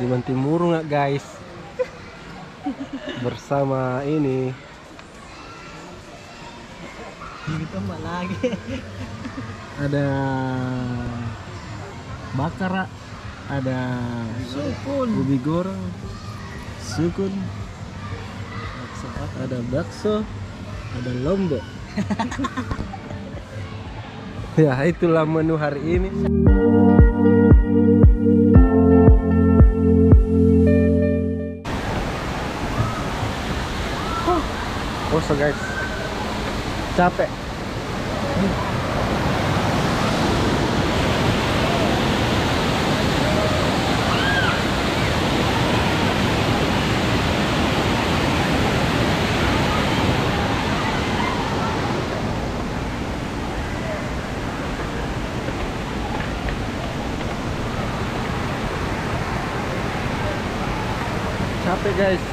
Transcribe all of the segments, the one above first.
di Bantimurung nggak guys, bersama ini Ditambah lagi. ada bakar, ada Sukun. ubi goreng, sukun, ada bakso, ada lombok. Ya itulah menu hari ini. Oh so guys, capek. Capek guys.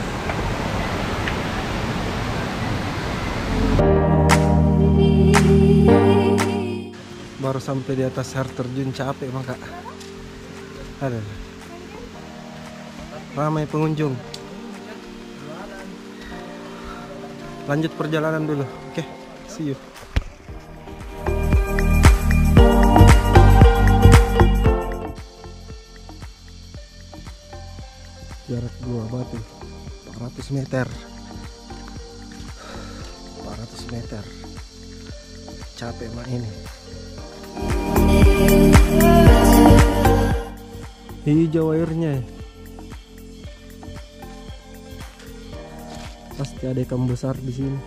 Baru sampai di atas air terjun, capek maka ada ramai pengunjung. Lanjut perjalanan dulu. Oke, see you. Jarak gua batu 400 meter. 400 meter. Capek mah ini. Hijau airnya. Pasti ada ikan besar di sini.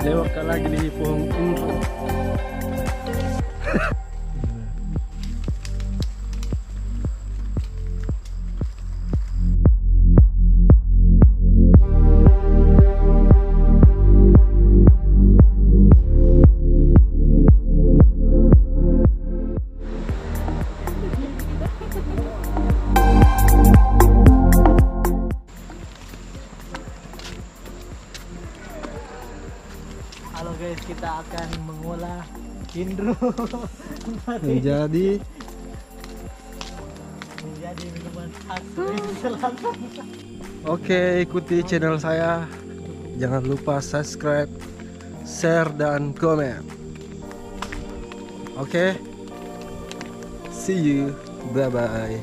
Lewat lagi di pohon ungu. Halo guys, kita akan mengolah Hindro Menjadi minuman khas Sulawesi Selatan. Oke, ikuti channel saya. Jangan lupa subscribe, share, dan komen. Oke, see you, bye bye.